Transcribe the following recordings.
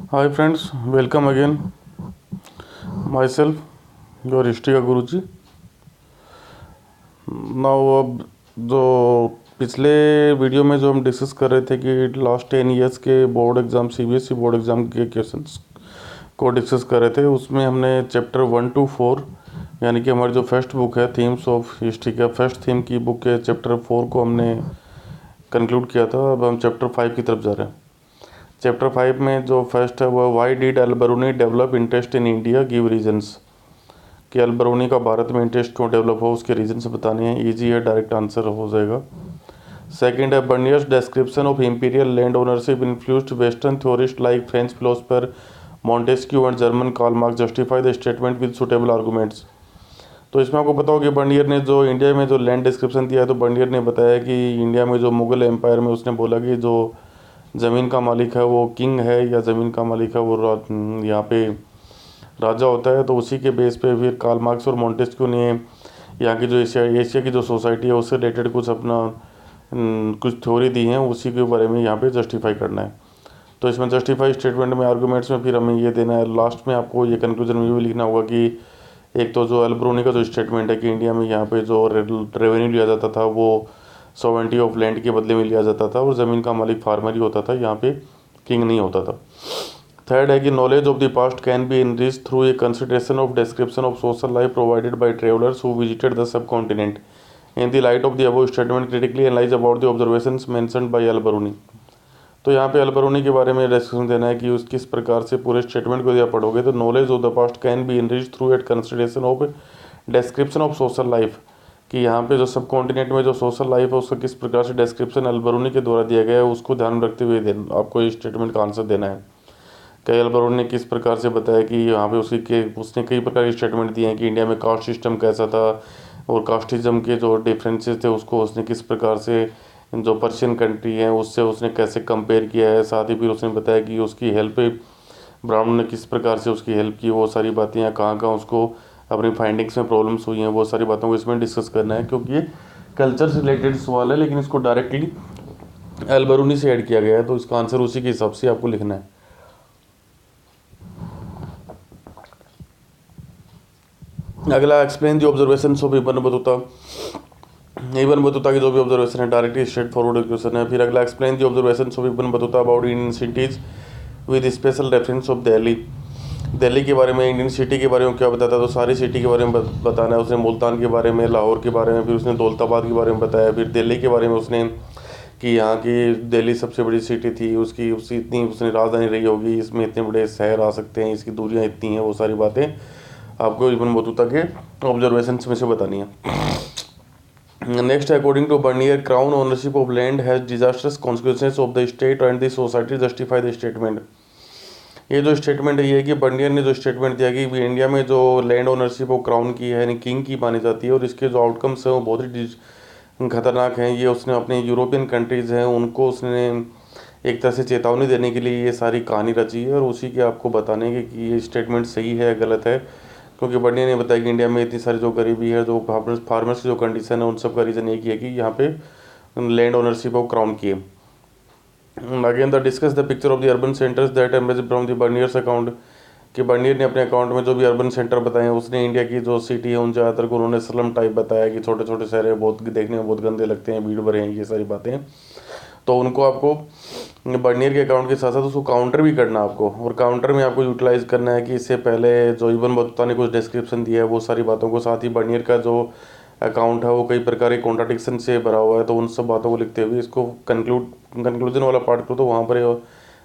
Hi friends, welcome again. Myself, your history का गुरुजी। Now अब जो पिछले वीडियो में जो हम डिस्कस कर रहे थे कि लास्ट 10 ईयर्स के board exam CBSE board exam के क्वेश्चंस को डिस्कस कर रहे थे, उसमें हमने चैप्टर 1 to 4 यानी कि हमारी जो फर्स्ट बुक है थीम्स ऑफ हिस्ट्री का फर्स्ट थीम की बुक के चैप्टर 4 को हमने कंक्लूड किया था। अब हम चैप्टर 5 की तरफ जा रहे हैं। चैप्टर 5 में जो फर्स्ट है वो why did Al-Biruni develop interest in India, give reasons. कि अल-बरूनी का भारत में इंटरेस्ट क्यों डेवलप हो, उसके रीजन से बताने हैं। इजी है, डायरेक्ट आंसर हो जाएगा। सेकंड है Bernier's description of imperial land ownership influenced western theorist like French philosopher Montesquieu and German Karl Marx justify the statement with suitable arguments. तो इसमें आपको पता हो कि बर्नियर ने जो इंडिया में जो लैंड डिस्क्रिप्शन दिया है, तो बर्नियर ने बताया कि इंडिया में जो मुगल एम्पायर में उसने बोला कि जो ज़मीन का मालिक है वो किंग है या ज़मीन का मालिक है वो यहाँ पे राजा होता है। तो उसी के बेस पे फिर कार्ल मार्क्स और मॉन्टेस्क्यू ने यहाँ की जो एशिया की जो सोसाइटी है उससे रिलेटेड कुछ अपना कुछ थ्योरी दी हैं, उसी के बारे में यहाँ पे जस्टिफाई करना है। तो इसमें जस्टिफाई स्टेटमेंट में आर्गूमेंट्स में फिर हमें ये देना है, लास्ट में आपको ये कंक्लूजन में भी लिखना होगा कि एक तो जो अल-बरूनी का जो स्टेटमेंट है कि इंडिया में यहाँ पे जो रेवेन्यू लिया जाता था वो सॉवरेंटी ऑफ लैंड के बदले में लिया जाता था और ज़मीन का मालिक फार्मर ही होता था, यहाँ पे किंग नहीं होता था। थर्ड है कि knowledge of the past can be enriched through a consideration of description of social life provided by travellers who visited the सब continent in the light of the above statement critically analyse about the observations mentioned by Al-Biruni. तो यहाँ पे अल-बरूनी के बारे में discussion देना है कि उस किस प्रकार से पूरे स्टेटमेंट को यदि पढ़ोगे तो knowledge of the past can be enriched through at consideration of description of social life, कि यहाँ पे जो सब कॉन्टिनेंट में जो सोशल लाइफ है उसका किस प्रकार से डिस्क्रिप्शन अल-बरूनी के द्वारा दिया गया है, उसको ध्यान में रखते हुए आपको ये स्टेटमेंट का आंसर देना है। कई अल-बरूनी ने किस प्रकार से बताया कि यहाँ पे उसने कई प्रकार के स्टेटमेंट दिए हैं कि इंडिया में कास्ट सिस्टम कैसा था और कास्टिज्म के जो डिफरेंसेस थे उसको उसने किस प्रकार से जो पर्शियन कंट्री है उससे उसने कैसे कंपेयर किया है। साथ ही फिर उसने बताया कि उसकी हेल्प ब्राह्मण ने किस प्रकार से उसकी हेल्प की, वो सारी बातें या कहाँ कहाँ उसको अपनी फाइंडिंग्स में प्रॉब्लम्स हुई हैं, वो सारी बातों को इसमें डिस्कस करना है। क्योंकि ये कल्चर से रिलेटेड सवाल है लेकिन इसको डायरेक्टली अल-बरूनी से ऐड किया गया है, तो इसका आंसर उसी के हिसाब से आपको लिखना है। अगला explain the observation of Ibn Battuta. Ibn Battuta की जो भी ऑब्जर्वेशन है डायरेक्टली स्ट्रेट फॉरवर्ड क्वेश्चन है। फिर अगला explain the observation of Ibn Battuta about Indian cities with special reference of Delhi. Delhi के बारे में, इंडियन सिटी के बारे में क्या बताता है, तो सारी सिटी के बारे में बताना है उसने। मुल्तान के बारे में, लाहौर के बारे में, फिर उसने दौलताबाद के बारे में बताया। फिर दिल्ली के बारे में उसने कि यहाँ की दिल्ली सबसे बड़ी सिटी थी, उसकी इतनी उसने राजधानी रही होगी, इसमें इतने बड़े शहर आ सकते हैं, इसकी दूरियाँ इतनी हैं, वो सारी बातें आपको इब्न बतूता के ऑब्जर्वेशन में से बतानी है। Next, according to Bernier crown ownership of land has disasters consequences of the state and the society justify the statement. ये जो स्टेटमेंट है ये है कि बर्नियर ने जो स्टेटमेंट दिया कि इंडिया में जो लैंड ओनरशिप ऑफ क्राउन की है यानी किंग की मानी जाती है और इसके जो आउटकम्स हैं वो बहुत ही खतरनाक हैं। ये उसने अपने यूरोपियन कंट्रीज़ हैं उनको उसने एक तरह से चेतावनी देने के लिए ये सारी कहानी रची है और उसी के आपको बताने कि ये स्टेटमेंट सही है गलत है। क्योंकि बर्नियर ने बताया कि इंडिया में इतनी सारी जो गरीबी है, जो फार्मर्स की जो कंडीशन है, उन सब का रीज़न एक ही है कि यहाँ पे लैंड ओनरशिप ऑफ क्राउन की है। Again the discuss the picture of the urban centres that emerge from the Bernier's account. कि बर्नियर ने अपने अकाउंट में जो भी अर्बन सेंटर बताए हैं उसने इंडिया की जो सिटी है उन ज़्यादातर को उन्होंने स्लम टाइप बताया कि छोटे छोटे शहर है, बहुत देखने में बहुत गंदे लगते हैं, भीड़ भरे हैं, ये सारी बातें। तो उनको आपको बर्नियर के अकाउंट के साथ साथ उसको काउंटर भी करना आपको, और काउंटर में आपको यूटिलाइज़ करना है कि इससे पहले जो इब्न बतूता ने कुछ डिस्क्रिप्शन दिया है वो सारी बातों को, साथ ही बर्नियर का जो अकाउंट है वो कई प्रकार के कॉन्ट्राडिक्शन से भरा हुआ है, तो उन सब बातों को लिखते हुए इसको कंक्लूजन वाला पार्ट को तो वहाँ पर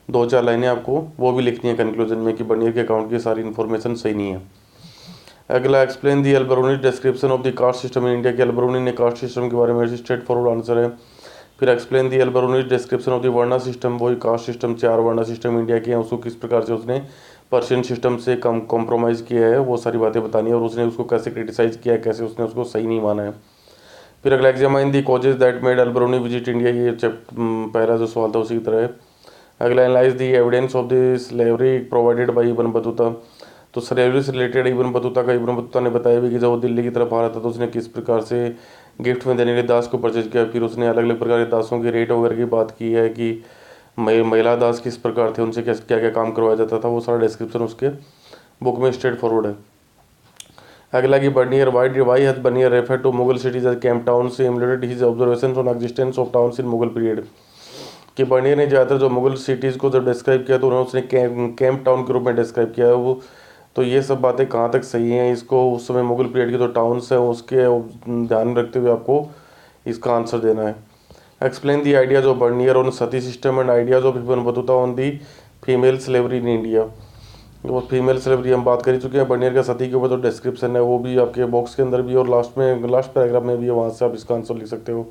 2-4 लाइनें आपको वो भी लिखनी है कंक्लूजन में कि बर्नियर के अकाउंट की सारी इन्फॉर्मेशन सही नहीं है। अगला, explain the Al-Biruni description of the caste system in India. के अल-बरूनी ने कास्ट सिस्टम के बारे में स्ट्रेट फॉरवर्ड आंसर है। फिर explain the Al-Biruni description of the varna system, वही caste system 4 varna system India के हैं, उसको किस प्रकार से उसने पर्शियन सिस्टम से कॉम्प्रोमाइज़ किया है, वो सारी बातें बतानी है और उसने उसको कैसे क्रिटिसाइज़ किया है, कैसे उसने उसको सही नहीं माना है। फिर अगला, examine the causes that made Al-Biruni visit India. ये पहला जो सवाल था उसी की तरह है। अगला, analyse the evidence of the slavery provided by Ibn Battuta. तो स्लेवरी से रिलेटेड इब्न बतूता ने बताया भी कि जब वो दिल्ली की तरफ आ रहा था तो उसने किस प्रकार से गिफ्ट में देने के लिए दास को परचेज किया। फिर उसने अलग अलग प्रकार के दासों के रेट वगैरह की बात की है कि महिला दास किस प्रकार थे, उनसे क्या क्या क्या काम करवाया जाता था, वो सारा डिस्क्रिप्शन उसके बुक में स्ट्रेट फॉरवर्ड है। अगला कि Bernier why has Bernier refer to Mughal cities as camp town से emulated his observation on existence of towns in Mughal period. कि बर्नियर ने ज़्यादातर जो मुगल सिटीज़ को जब डिस्क्राइब किया तो उन्होंने उसने कैंप टाउन के रूप में डिस्क्राइब किया है वो। तो ये सब बातें कहाँ तक सही हैं, इसको उस समय मुगल पीरियड के जो टाउन्स हैं उसके ध्यान में रखते हुए आपको इसका आंसर देना है। Explain the ideas of Bernier on sati system and ideas of Ibn Battuta on the female slavery in India. वो फीमेल स्लेवरी हम बात कर ही चुके हैं। बर्नियर का सती के ऊपर जो डिस्क्रिप्शन है वो भी आपके बॉक्स के अंदर भी और लास्ट पैराग्राफ में भी है, वहाँ से आप इसका आंसर लिख सकते हो।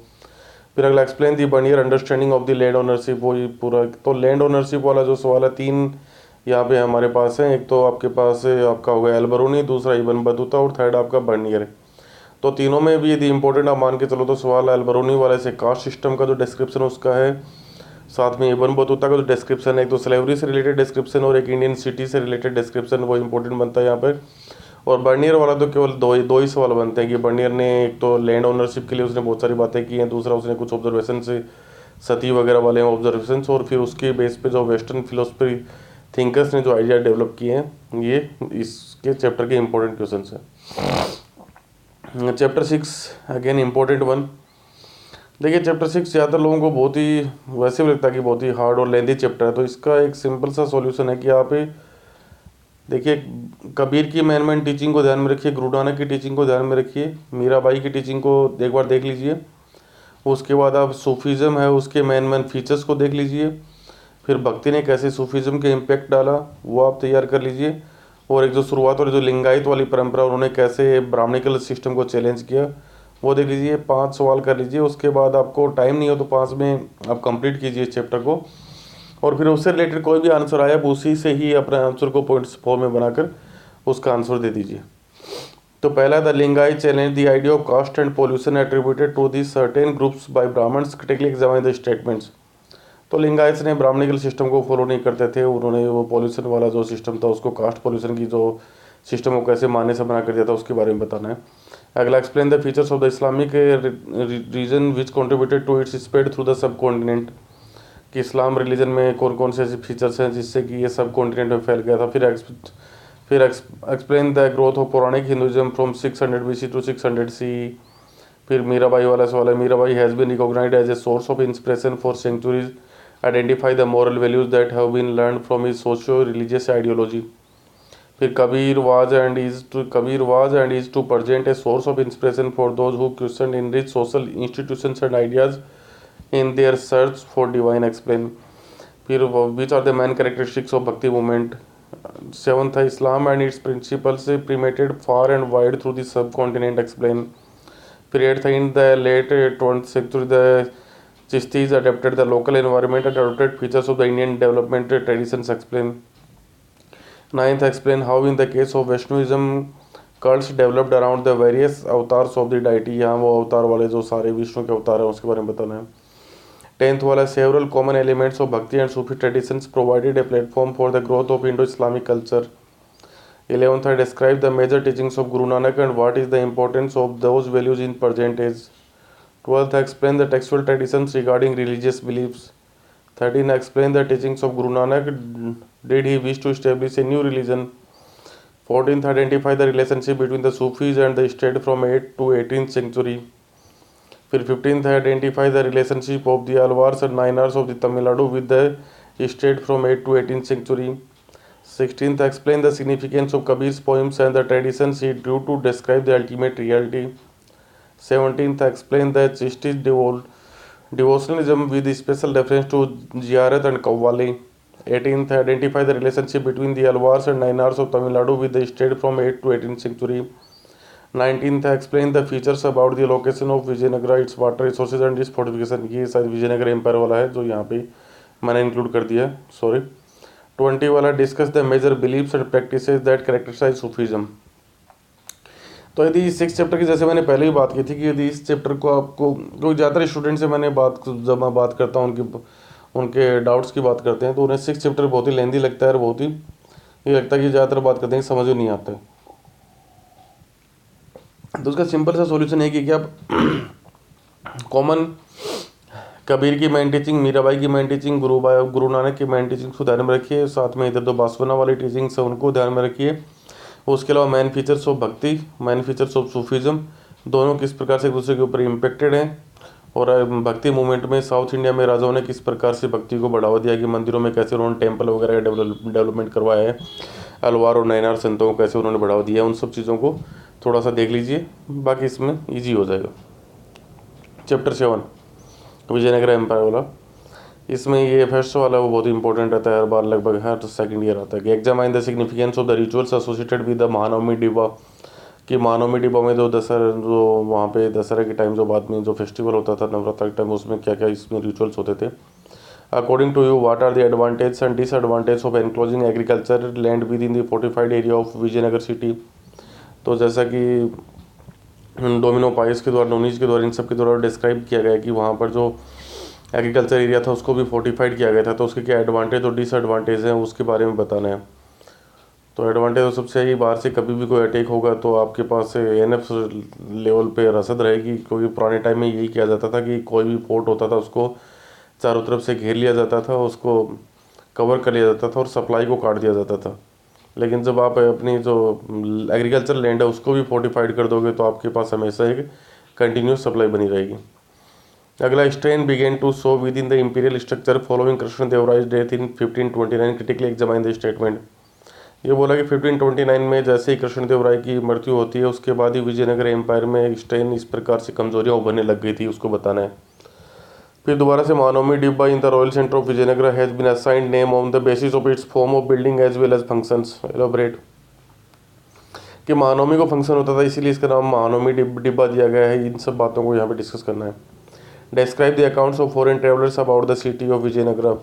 फिर अगला explain the Bernier understanding of the land ownership, वो पूरा। तो लैंड ओनरशिप वाला जो सवाल है, 3 यहाँ पे हमारे पास है। एक तो आपके पास है आपका होगा एल्बरूनी, दूसरा इब्न बतूता और थर्ड आपका बर्नियर है। तो तीनों में भी यदि इंपॉर्टेंट आप मान के चलो तो सवाल एल्बरूनी वाले से कास्ट सिस्टम का जो डिस्क्रिप्शन उसका है, साथ में इब्न बतूता का जो डिस्क्रिप्शन है, एक तो स्लेवरी से रिलेटेड डिस्क्रिप्शन और एक इंडियन सिटी से रिलेटेड डिस्क्रिप्शन, वो इंपॉर्टेंट बनता है यहाँ पर। और बर्नियर वाला तो केवल दो ही सवाल बनते हैं कि बर्नियर ने एक तो लैंड ओनरशिप के लिए उसने बहुत सारी बातें की हैं, दूसरा उसने कुछ ऑब्जर्वेशन से सती वगैरह वाले ऑब्जर्वेशन, और फिर उसके बेस पे जो वेस्टर्न फिलोसफी थिंकर्स ने जो आइडिया डेवलप किए हैं, ये इसके चैप्टर के इंपॉर्टेंट क्वेश्चन हैं। Chapter 6 again important one. देखिए चैप्टर 6 ज़्यादातर लोगों को बहुत ही वैसे भी लगता है कि बहुत ही हार्ड और लेंथी चैप्टर है, तो इसका एक सिंपल सा सॉल्यूशन है कि आप देखिए कबीर की मैन टीचिंग को ध्यान में रखिए, गुरु नानक की टीचिंग को ध्यान में रखिए, मीराबाई की टीचिंग को एक बार देख लीजिए। उसके बाद आप सूफीज़म है उसके मेन फीचर्स को देख लीजिए। फिर भक्ति ने कैसे सूफीज़म के इम्पैक्ट डाला वो आप तैयार कर लीजिए। और एक जो शुरुआत और जो लिंगायत वाली परंपरा उन्होंने कैसे ब्राह्मणिकल सिस्टम को चैलेंज किया वो देख लीजिए। 5 सवाल कर लीजिए, उसके बाद आपको टाइम नहीं हो तो 5 में आप कंप्लीट कीजिए इस चैप्टर को। और फिर उससे रिलेटेड कोई भी आंसर आया उसी से ही अपने आंसर को पॉइंट्स फॉर्म में बनाकर उसका आंसर दे दीजिए। तो पहला the Lingayats challenge the idea of caste and pollution attributed to the certain groups by Brahmans, critically examine the statements. तो लिंगायत्स ने ब्राह्मणिकल सिस्टम को फॉलो नहीं करते थे, उन्होंने वो पॉल्यूशन वाला जो सिस्टम था उसको कास्ट पॉल्यूशन की जो सिस्टम को कैसे मानने से बना कर दिया था उसके बारे में बताना है। अगला explain the features of the Islamic region which contributed to its spread through the सब कॉन्टिनेंट, कि इस्लाम रिलीजन में कौन कौन से ऐसे फीचर्स हैं जिससे कि ये सब कॉन्टिनेंट में फैल गया था। फिर explain the growth of Puranic Hinduism from 600 BC to 600 CE। फिर मीराबाई वाला सवाल है, Mirabai has been recognised as a source of inspiration for centuries, identify the moral values that have been learn from his socio religious ideology. फिर Kabir was and is to present a source of inspiration for those who question in rich social institutions and ideas in their search for divine explain. फिर which are the main characteristics of Bhakti movement. 7th है Islam and its principles permeated far and wide through the सब continent explain. फिर 8th है in the late 20th century the Chishtis adapted the local environment and adopted features of the Indian development traditions explain. 9th explain how in the case of Vaishnavism cults developed around the various avatars of the deity, यहाँ वो अवतार वाले जो सारे विष्णु के अवतार हैं उसके बारे में बताना है। 10th वाला several common elements of bhakti and Sufi traditions provided a platform for the growth of Indo-Islamic culture. 11th I describe the major teachings of Guru Nanak and what is the importance of those values in present age. 12th explain the textual traditions regarding religious beliefs. 13th explain the teachings of Guru Nanak, did he wish to establish a new religion. 14th identify the relationship between the Sufis and the state from 8th to 18th century. फिर 15th identify the relationship of the Alvars and Nainars of the Tamil Nadu with the state from 8th to 18th century. 16th explain the significance of Kabir's poems and the traditions he drew to describe the ultimate reality. 17th explain the Chishti devotionalism with special reference to Ziyarat and Qawwali. 18th identify the relationship between the Alvars and Nainars of Tamil Nadu with the state from 8th to 18th century. 19th explain the features about the location of Vijayanagara, its water resources and its fortification. ये शायद Vijayanagar empire वाला है जो यहाँ पे मैंने include कर दिया है, सॉरी। 20 वाला discuss the major beliefs and practices that characterise Sufism. तो यदि इस 6 चैप्टर की जैसे मैंने पहले ही बात की थी कि यदि इस चैप्टर को आपको कोई ज़्यादातर स्टूडेंट से मैंने जब मैं बात करता हूँ उनके डाउट्स की बात करते हैं तो उन्हें 6 चैप्टर बहुत ही लेंदी लगता है और बहुत ही ये लगता है कि ज़्यादातर बात करते हैं समझ ही नहीं आता है। तो उसका सिंपल सा सॉल्यूशन है कि आप कॉमन कबीर की मेन टीचिंग, मीराबाई की मेन टीचिंग, गुरु नानक की मेन टीचिंग को ध्यान में रखिए। साथ में इधर 2 बासवना वाली टीचिंग्स है उनको ध्यान में रखिए। उसके अलावा मेन फीचर्स ऑफ भक्ति, मेन फीचर्स ऑफ सूफिज्म, दोनों किस प्रकार से एक दूसरे के ऊपर इम्पेक्टेड हैं। और भक्ति मूवमेंट में साउथ इंडिया में राजाओं ने किस प्रकार से भक्ति को बढ़ावा दिया, कि मंदिरों में कैसे उन्होंने टेम्पल वगैरह का डेवलपमेंट करवाया है, अलवार और नयनार संतों को कैसे उन्होंने बढ़ावा दिया, उन सब चीज़ों को थोड़ा सा देख लीजिए, बाकी इसमें ईजी हो जाएगा। चैप्टर 7 विजयनगर एम्पायर वाला, इसमें ये फर्स्ट वाला वो बहुत इंपॉर्टेंट रहता है, हर बार लगभग हर सेकंड ईयर आता है कि examine the significance of the rituals associated with the Mahanavami डिब्बा, कि महानवमी डिब्बा में जो दशहरा, जो वहाँ पे दशहरा के टाइम जो बाद में जो फेस्टिवल होता था नवरात्र के टाइम, उसमें क्या क्या इसमें रिचुअल्स होते थे। According to you what are the advantage and disadvantage of enclosing agriculture land within the fortified area of Vijayanagar city. तो जैसा कि डोमिनो पाइस के द्वारा, नोनीज के द्वारा, इन सब के द्वारा डिस्क्राइब किया गया है कि वहाँ पर जो एग्रीकल्चर एरिया था उसको भी फोर्टिफाइड किया गया था, तो उसके क्या एडवांटेज और डिसएडवांटेज हैं उसके बारे में बताना है। तो एडवांटेज तो सबसे है बाहर से कभी भी कोई अटैक होगा तो आपके पास एनएफ लेवल पे रसद रहेगी, क्योंकि पुराने टाइम में यही किया जाता था कि कोई भी फोर्ट होता था उसको चारों तरफ से घेर लिया जाता था, उसको कवर कर लिया जाता था और सप्लाई को काट दिया जाता था। लेकिन जब आप अपनी जो एग्रीकल्चर लैंड है उसको भी फोर्टिफाइड कर दोगे तो आपके पास हमेशा एक कंटिन्यूस सप्लाई बनी रहेगी। अगला, strain began to show within the imperial structure following Krishnadevaraya's death in 1529, critically examine the statement. ये बोला कि 1529 में जैसे ही कृष्णदेवराय की मृत्यु होती है उसके बाद ही विजयनगर एम्पायर में स्ट्रेन इस प्रकार से कमजोरियाँ उभरने लग गई थी, उसको बताना है। फिर दोबारा से Mahanavami Dibba in the royal centre of Vijayanagar has been assigned name on the basis of its form of building as well as functions. Elaborate, कि महानवमी को फंक्शन होता था इसीलिए इसका नाम महानवमी डिब्बा दिया गया है। इन सब बातों को यहाँ पे डिस्कस करना है। Describe the accounts of foreign travellers about the city of Vijayanagar.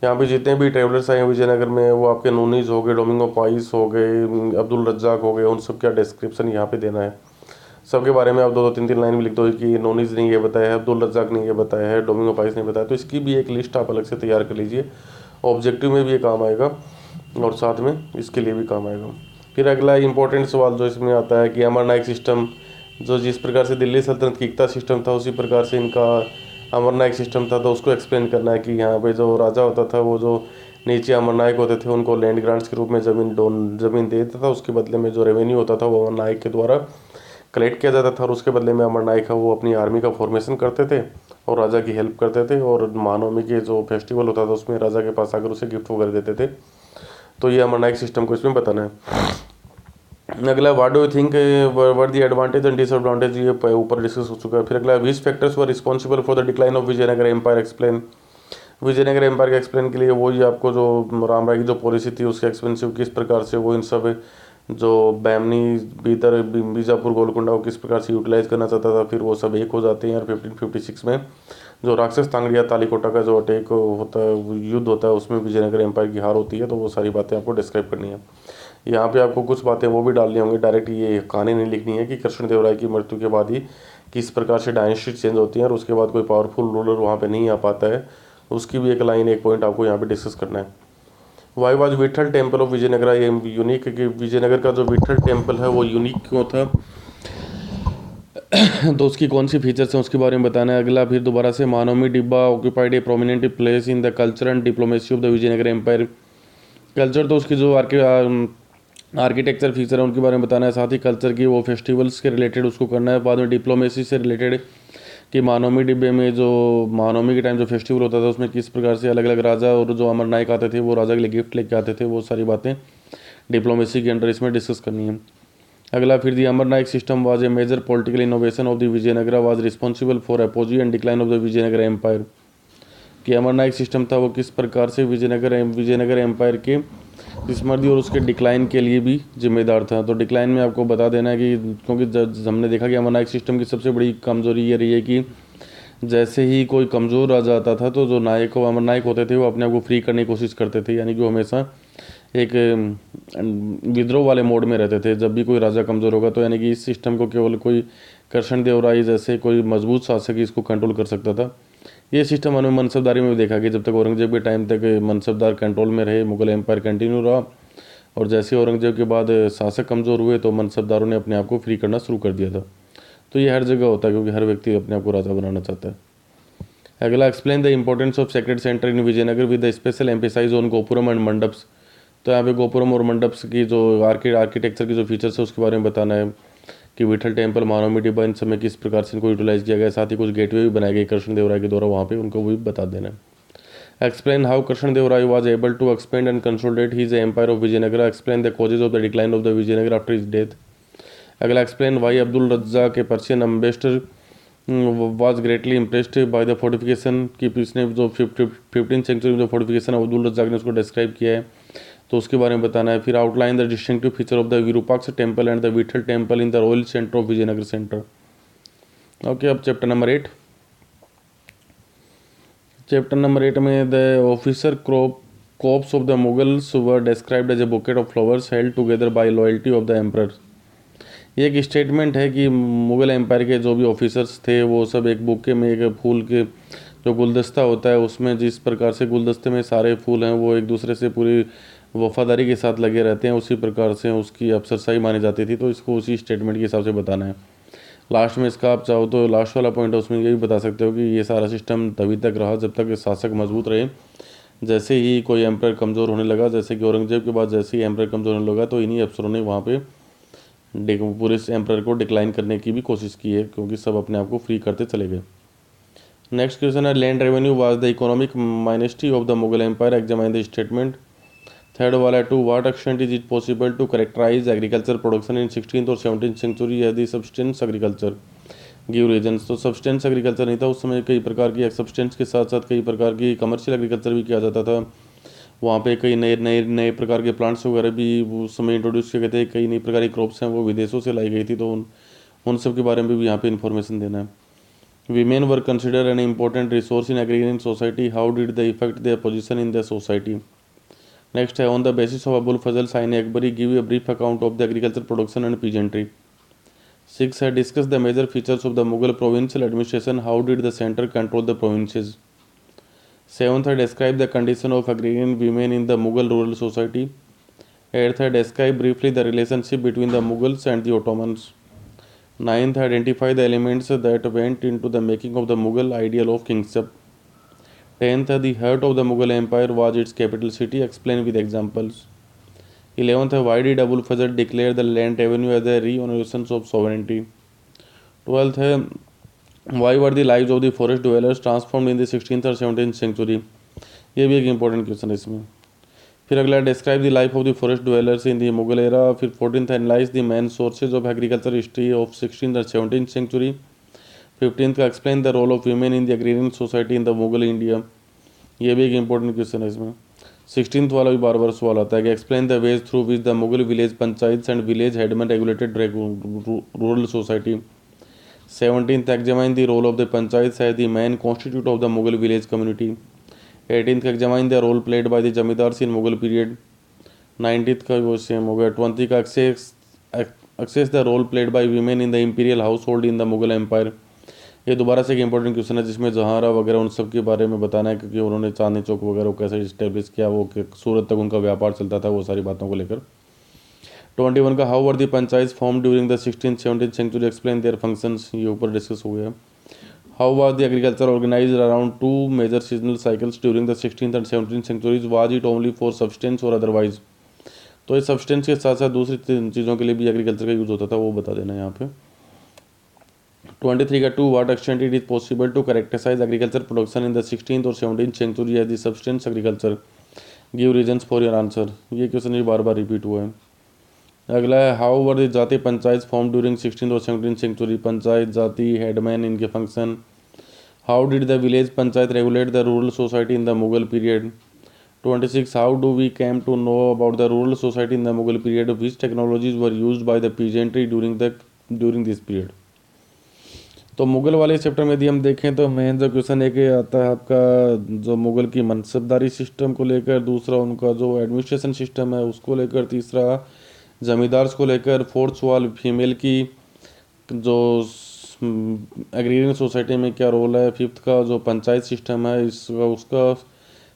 यहाँ पे जितने भी ट्रेवलर्स आए हैं विजयनगर में, वो आपके नोनीज हो गए, डोमिंगो पाइस हो गए, अब्दुल रज्जाक हो गए, उन सब का डिस्क्रिप्शन यहाँ पे देना है। सबके बारे में आप 2-2 3-3 लाइन में लिख दो कि नोनीज ने ये बताया है, अब्दुल रज्जाक ने ये बताया है, डोमिंगो पाइस ने बताया। तो इसकी भी एक लिस्ट आप अलग से तैयार कर लीजिए, ऑब्जेक्टिव में भी ये काम आएगा और साथ में इसके लिए भी काम आएगा। फिर अगला इंपॉर्टेंट सवाल जो इसमें आता है कि अमर नायक सिस्टम, जो जिस प्रकार से दिल्ली सल्तनत की एकता सिस्टम था उसी प्रकार से इनका अमर नायक सिस्टम था, तो उसको एक्सप्लेन करना है कि यहाँ पे जो राजा होता था वो जो नीचे अमर नायक होते थे उनको लैंड ग्रांट्स के रूप में ज़मीन दे देता था, उसके बदले में जो रेवेन्यू होता था वो अमर नायक के द्वारा कलेक्ट किया जाता था, और उसके बदले में अमर नायक है वो अपनी आर्मी का फॉर्मेशन करते थे और राजा की हेल्प करते थे, और महानवमी के जो फेस्टिवल होता था उसमें राजा के पास आकर उसे गिफ्ट वगैरह देते थे। तो ये अमर नायक सिस्टम को इसमें बताना है। अगला, what do you think were the advantage and disadvantage, ये ऊपर डिस्कस हो चुका है। फिर अगला, which factors were responsible for the decline of Vijayanagar empire explain. Vijayanagar empire के एक्सप्लेन के लिए वही आपको जो राम राय की जो पॉलिसी थी उसके एक्सपेंसिव किस प्रकार से वो इन सब जो बैमनी, बीदर, बीजापुर, गोलकुंडा को किस प्रकार से यूटिलाइज करना चाहता था, फिर वो सब एक हो जाते हैं। और 1556 में जो राक्षस तांगड़िया तालीकोटा का जो अटैक होता है, युद्ध होता है, उसमें विजयनगर एम्पायर की हार होती है। तो वो सारी बातें आपको डिस्क्राइब करनी है। यहाँ पे आपको कुछ बातें वो भी डालनी होंगी, डायरेक्ट ये कहानी नहीं लिखनी है कि कृष्णदेवराय की मृत्यु के बाद ही किस प्रकार से डायनेस्टी चेंज होती है और उसके बाद कोई पावरफुल रूलर वहाँ पे नहीं आ पाता है, उसकी भी एक लाइन, एक पॉइंट आपको यहाँ पे डिस्कस करना है। Why was Vitthal temple of Vijayanagar unique, कि विजयनगर का जो विठल टेम्पल है वो यूनिक क्यों था, तो उसकी कौन सी फीचर्स हैं उसके बारे में बताना है। अगला, फिर दोबारा से Mahanavami Dibba occupied a prominent place in the culture and diplomacy of the Vijayanagar empire. Culture तो उसकी जो आर्किटेक्चर फीचर है उनके बारे में बताना है, साथ ही कल्चर की वो फेस्टिवल्स के रिलेटेड उसको करना है। बाद में डिप्लोमेसी से रिलेटेड कि महानवमी डिब्बे में जो महानवमी के टाइम जो फेस्टिवल होता था उसमें किस प्रकार से अलग अलग राजा और जो अमर नायक आते थे वो राजा के लिए गिफ्ट लेके आते थे, वो सारी बातें डिप्लोमेसी के अंडर इसमें डिस्कस करनी है। अगला, फिर the amara nayaka system was a major political innovation of the Vijayanagara was responsible for apogee and decline of the Vijayanagar empire. कि अमर नायक सिस्टम था वो किस प्रकार से विजयनगर एम्पायर के विस्मृति और उसके डिक्लाइन के लिए भी जिम्मेदार था। तो डिक्लाइन में आपको बता देना है कि क्योंकि हमने देखा कि अमर नायक सिस्टम की सबसे बड़ी कमजोरी ये रही है कि जैसे ही कोई कमज़ोर राजा आता था तो जो नायक अमर नायक होते थे वो अपने आप को फ्री करने की कोशिश करते थे, यानी कि वो हमेशा एक विद्रोह वाले मोड में रहते थे जब भी कोई राजा कमज़ोर होगा। तो यानी कि इस सिस्टम को केवल कोई कृष्णदेवराय जैसे कोई मजबूत शासक इसको कंट्रोल कर सकता था। ये सिस्टम हमें मनसबदारी में भी देखा कि जब तक औरंगजेब के टाइम तक मनसबदार कंट्रोल में रहे, मुगल एम्पायर कंटिन्यू रहा, और जैसे औरंगजेब के बाद शासक कमज़ोर हुए तो मनसबदारों ने अपने आप को फ्री करना शुरू कर दिया था। तो ये हर जगह होता है क्योंकि हर व्यक्ति अपने आप को राजा बनाना चाहता है। अगला, explain the importance of sacred centre in Vijayanagar with the special emphasise on gopuram and mandaps. तो यहाँ पे गोपुरम और मंडप्स की जो आर्किटेक्चर की जो फीचर्स है उसके बारे में बताना है कि विठल टेम्पल, मानव डिब्बा, इन समय किस प्रकार से इनको यूटिलाइज किया गया। साथ ही कुछ गेटवे भी बनाए गए कृष्णदेवराय के द्वारा वहाँ पे, उनको भी बता देना है। Explain how Krishnadevaraya was able to expand and consolidate his empire of Vijayanagar. Explain the causes of the decline of the Vijayanagar after his death. अगला, एक्सप्लेन वाई अब्दुल रज्जा के Persian ambassador was greatly impressed by the fortification की। इसने जो 15th century में जो fortification Abdul Razzaq ने उसको describe किया है तो उसके बारे में बताना है। फिर outline the distinctive feature of the Virupaksha temple and the Vitthal temple in the royal centre of Vijayanagar centre. Okay, अब चैप्टर नंबर 8। चैप्टर नंबर 8 में the officer corps of the Mughals were described as a bouquet of flowers held together by loyalty of the emperor. ये एक statement है कि Mughal empire के जो भी officers थे वो सब एक बुके में, एक फूल के जो गुलदस्ता होता है उसमें, जिस प्रकार से गुलदस्ते में सारे फूल हैं वो एक दूसरे से पूरी वफादारी के साथ लगे रहते हैं, उसी प्रकार से उसकी अफसरशाही मानी जाती थी। तो इसको उसी स्टेटमेंट के हिसाब से बताना है। लास्ट में इसका आप चाहो तो लास्ट वाला पॉइंट है उसमें ये भी बता सकते हो कि ये सारा सिस्टम तभी तक रहा जब तक शासक मजबूत रहे। जैसे ही कोई एम्पायर कमज़ोर होने लगा, जैसे कि औरंगजेब के बाद जैसे ही एम्पायर कमज़ोर होने लगा, तो इन्हीं अफसरों ने वहाँ पे पूरे एम्पायर को डिक्लाइन करने की भी कोशिश की है, क्योंकि सब अपने आप को फ्री करते चले गए। नेक्स्ट क्वेश्चन है, land revenue was the economic mainstay of the Mughal empire. Examine the statement. Third वाला, to what extent is it possible to characterise agriculture production in 16th और 17th century as the subsistence agriculture. Give reasons. तो subsistence agriculture नहीं था उस समय, कई प्रकार की सब्सटेंस के साथ साथ कई प्रकार की कमर्शियल एग्रीकल्चर भी किया जाता था। वहाँ पे कई नए नए नए प्रकार के प्लांट्स वगैरह भी उस समय इंट्रोड्यूस किए गए थे। कई नई प्रकार की क्रॉप्स हैं वो विदेशों से लाई गई थी, तो उन सब के बारे में भी यहाँ पे इन्फॉर्मेशन देना है। Women were consider an important resource in agriculture society. How did the effect their position in the society. Next है, on the basis of Abul Fazl Ain Akbari give a brief account of the agriculture production and peasantry. 6 है, discuss the major features of the Mughal provincial administration. How did the centre control the provinces. 7th है, describe the condition of agrarian women in the Mughal rural society. 8th है, describe briefly the relationship between the Mughals and the Ottomans. 9th, identify the elements that went into the making of the Mughal ideal of kingship. 10th, the heart of the Mughal empire was its capital city. Explain with examples. 11th, why did Abul Fazl declare the land revenue as a renunciation of sovereignty. 12th, why were the lives of the forest dwellers transformed in the 16th और 17th century। ये भी एक important question है इसमें। फिर अगला, describe the life of the forest dwellers in the Mughal era. फिर 14th, analyse the main sources of agriculture history of 16th और 17th सेंचुरी। 15th का, explain the role of women in the agrarian society in the Mughal India. ये भी एक important question है इसमें। 16th वाला भी बार बार सवाल आता है कि explain the ways through which the Mughal village panchayat and village headman regulated rural society. 17th, examine the role of the panchayats as the main constitute of the Mughal village community. 18th, examine the role played by the zamindars in Mughal period. 19th का वो same हो गया। 20 का, access the role played by women in the imperial household in the Mughal empire। ये दोबारा से एक important question है जिसमें जहारा वगैरह उन सब के बारे में बताना है, क्योंकि उन्होंने चांदनी चौक वगैरह कैसे इस्टेब्लिश किया, वो सूरत तक उनका व्यापार चलता था, वो सारी बातों को लेकर। 21 का, how were the panchayat form during the 16th 17th century. Explain their functions. ये ऊपर डिस्कस हो गया। How was the agriculture organised around two major seasonal cycles during the 16th and 17th centuries. Was it only for subsistence और otherwise. तो इस substance के साथ साथ दूसरी चीज़ों के लिए भी एग्रीकल्चर का यूज़ होता था, वो बता देना यहाँ पे। 23 का, to what extent it is possible to characterise agriculture production in the 16th और 17th century as the subsistence agriculture. Give reasons for your answer. ये क्वेश्चन बार बार रिपीट हुआ है। अगला है, हाउ वर द जाति पंचायत फॉर्म ड्यूरिंग 16th और 17th सेंचुरी। पंचायत, जाति, हेडमैन, इनके function. How did the village panchayat regulate the rural society in the Mughal period. 26, how do we came to know about the rural society in the Mughal period. Which technologies were used by the peasantry during this period. तो मुगल वाले chapter में यदि हम देखें तो main जो question एक आता है आपका जो मुगल की मनसबदारी सिस्टम को लेकर, दूसरा उनका जो एडमिनिस्ट्रेशन सिस्टम है उसको लेकर, तीसरा जमींदार्स को लेकर, फोर्थ सवाल फीमेल की जो एग्रीरियन सोसाइटी में क्या रोल है, फिफ्थ का जो पंचायत सिस्टम है इसका उसका,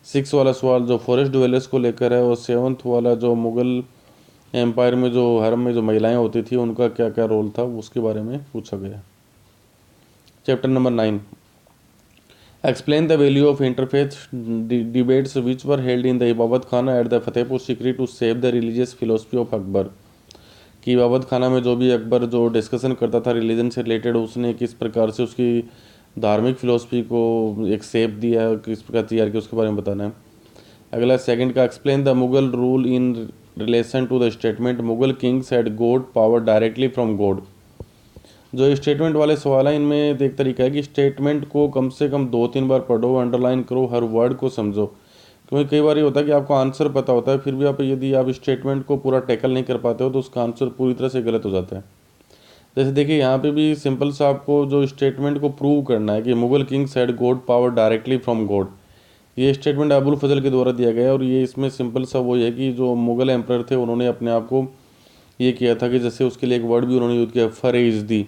सिक्स वाला सवाल जो फॉरेस्ट डवेलर्स को लेकर है, और सेवन्थ वाला जो मुगल एम्पायर में जो हरम में जो महिलाएं होती थी उनका क्या क्या रोल था उसके बारे में पूछा गया। Chapter number 9, explain the value of interfaith debates which were held in the Ibadat Khana at the Fatehpur Sikri to save the religious philosophy of Akbar. कि इबादत खाना में जो भी अकबर जो डिस्कशन करता था रिलीजन से रिलेटेड, उसने किस प्रकार से उसकी धार्मिक फिलोसफी को एक सेप दिया, किस प्रकार तैयार किया, उसके बारे में बताना है। अगला सेकंड का, explain the Mughal rule in relation to the statement Mughal kings had got power directly from God. जो स्टेटमेंट वाले सवाल हैं इनमें एक तरीका है कि स्टेटमेंट को कम से कम 2-3 बार पढ़ो, अंडरलाइन करो, हर वर्ड को समझो, क्योंकि कई बार ये होता है कि आपको आंसर पता होता है फिर भी आप यदि आप स्टेटमेंट को पूरा टैकल नहीं कर पाते हो तो उसका आंसर पूरी तरह से गलत हो जाता है। जैसे देखिए यहाँ पे भी सिंपल सा आपको जो स्टेटमेंट को प्रूव करना है कि Mughal kings had got power directly from God, ये स्टेटमेंट अबुल फजल के द्वारा दिया गया है। और ये इसमें सिंपल सा वही है कि जो मुगल एम्पर थे उन्होंने अपने आप को ये किया था कि जैसे उसके लिए एक वर्ड भी उन्होंने यूज़ किया, फरेज दी,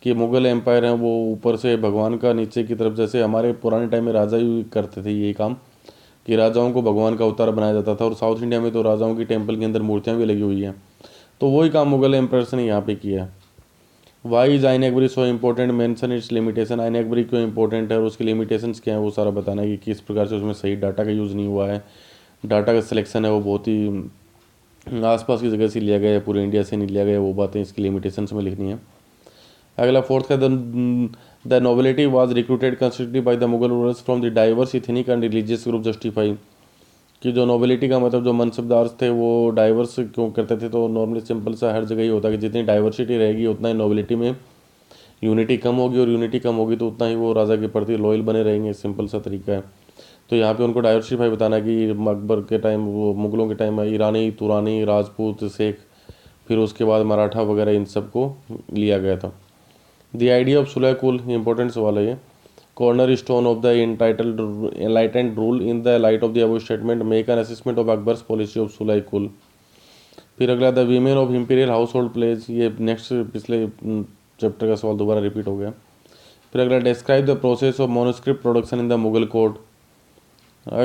कि मुगल एम्पायर हैं वो ऊपर से भगवान का, नीचे की तरफ जैसे हमारे पुराने टाइम में राजा ही करते थे ये काम कि राजाओं को भगवान का अवतार बनाया जाता था। और साउथ इंडिया में तो राजाओं की टेम्पल के अंदर मूर्तियाँ भी लगी हुई हैं, तो वही काम मुगल एम्पायर्स ने यहाँ पे किया है। Why is Ain Akbari so important, mention its limitation. Ain Akbari क्यों इंपॉर्टेंट है और उसकी लिमिटेशंस क्या है वो सारा बताना है कि किस प्रकार से उसमें सही डाटा का यूज़ नहीं हुआ है, डाटा का सिलेक्शन है वो बहुत ही आसपास की जगह से लिया गया है, पूरे इंडिया से नहीं लिया गया, वो बातें इसकी लिमिटेशंस में लिखनी है। अगला फोर्थ का, the nobility was recruited कंसिस्टली by the Mughal rulers from the diverse ethnic and religious group justify. कि जो नोबिलिटी का मतलब जो मनसबदार थे वो डाइवर्स क्यों करते थे, तो नॉर्मली सिंपल सा हर जगह ही होता है कि जितनी डाइवर्सिटी रहेगी उतना ही नोबिलिटी में यूनिटी कम होगी, और यूनिटी कम होगी तो उतना ही वो राजा के प्रति लॉयल बने रहेंगे, सिंपल सा तरीका है। तो यहाँ पे उनको डाइवर्सिफाई बताना है कि अकबर के टाइम, वो मुगलों के टाइम में ईरानी, तुरानी, राजपूत, सिख, फिर उसके बाद मराठा वगैरह इन सबको लिया गया था। द आइडिया ऑफ सुलह कुल, इंपॉर्टेंट सवाल है ये। Corner stone of the entitled enlightened rule in the light of the above statement make an assessment of Akbar's policy of sulh kul. फिर अगला, the women of imperial household plays, ये next पिछले chapter का सवाल दोबारा रिपीट हो गया। फिर अगला, describe the process of manuscript production in the Mughal court.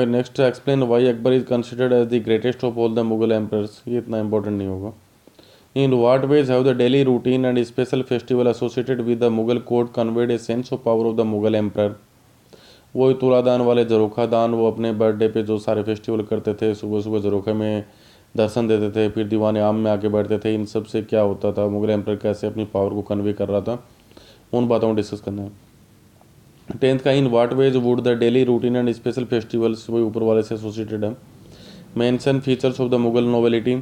Next, explain why Akbar is considered as the greatest of all the Mughal emperors, ये इतना इंपॉर्टेंट नहीं होगा। In what ways have the daily routine and special festival associated with the Mughal court conveyed a sense of power of the Mughal emperor? वही तुलादान वाले झरोखा दान, वो अपने birthday पे जो सारे फेस्टिवल करते थे, सुबह सुबह झरोखे में दर्शन देते थे, फिर दीवान आम में आके बैठते थे, इन सब से क्या होता था, मुगल एम्पर कैसे अपनी पावर को कन्वे कर रहा था, उन बातों को डिस्कस करना है। 10th का, in what ways would the daily routine and special festivals, वही ऊपर वाले से एसोसिएटेड है। Mention features of the Mughal nobility,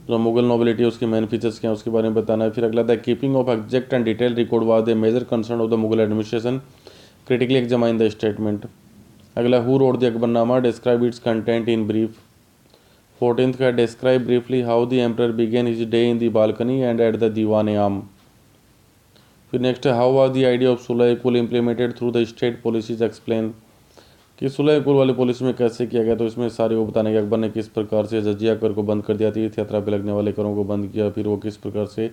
जो मुगल नोबिलिटी है उसके मेन फीचर्स क्या है उसके बारे में बताना है। फिर अगला, the keeping of exact and detail record was the major concern of the Mughal administration, critically examine the statement. अगला, who wrote the Akbarnama, describe its content in brief. 14th का, describe briefly how the emperor began his day in the balcony and at the Diwan Aam. फिर next, how was the idea of sulh kul implemented through the state policies, explain. कि सुलह कुल वाली policy में कैसे किया गया, तो इसमें सारे वो बताने कि अकबर ने किस प्रकार से जजिया कर को बंद कर दिया, तीर्थ यात्रा पे लगने वाले करों को बंद किया, फिर वो किस प्रकार से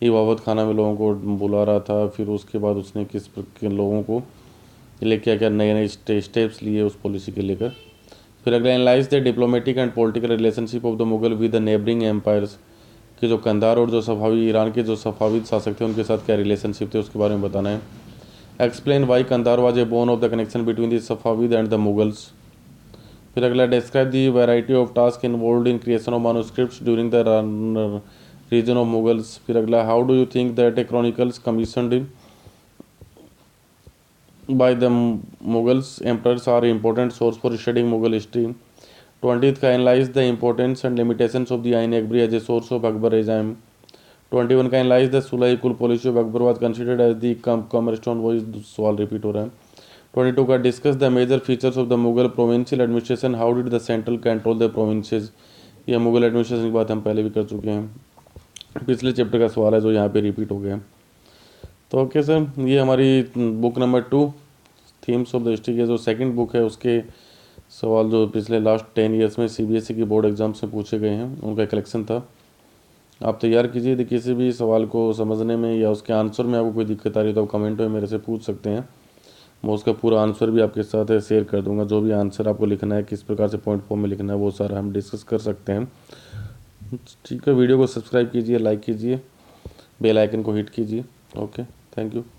इबादत खाना में लोगों को बुला रहा था, फिर उसके बाद उसने किन लोगों को लिए क्या क्या नए नए स्टेप्स लिए उस पॉलिसी के लेकर। फिर अगला, analyse the diplomatic and political relationship of the Mughal with the neighbouring empires, कि जो कंधार और जो सफावी ईरान के जो सफावी शासक थे उनके साथ क्या रिलेशनशिप थे उसके बारे में बताना है। Explain why Kandahar was a bone of the connection between the Safavid and the Mughals. फिर अगला, describe the variety of task involved in creation of manuscripts during the region of Mughals. फिर अगला, how do you think that a chronicles commissioned by the Mughals emperors are important source for studying Mughal history. 20th का, analyse the importance and limitations of the Ain Akbari as a source of Akbar regime. 21 का, analyse the sulh kul policy of Akbar was considered as the cornerstone, वही सवाल repeat हो रहा है। 22 का, discuss the major features of the Mughal provincial administration, how did the central control the provinces. ये Mughal administration की बात हम पहले भी कर चुके हैं, पिछले चैप्टर का सवाल है जो यहाँ पे रिपीट हो गया। तो ओके सर, ये हमारी book number 2 themes of the history की जो सेकंड बुक है उसके सवाल जो पिछले लास्ट 10 ईयर्स में CBSE की बोर्ड एग्जाम्स में पूछे गए हैं उनका कलेक्शन था। आप तैयार कीजिए, यदि किसी भी सवाल को समझने में या उसके आंसर में आपको कोई दिक्कत आ रही है तो आप कमेंट में मेरे से पूछ सकते हैं, मैं उसका पूरा आंसर भी आपके साथ शेयर कर दूंगा। जो भी आंसर आपको लिखना है, किस प्रकार से पॉइंट फॉर्म में लिखना है, वो सारा हम डिस्कस कर सकते हैं। ठीक है, वीडियो को सब्सक्राइब कीजिए, लाइक कीजिए, बेल आइकन को हिट कीजिए। Okay, thank you.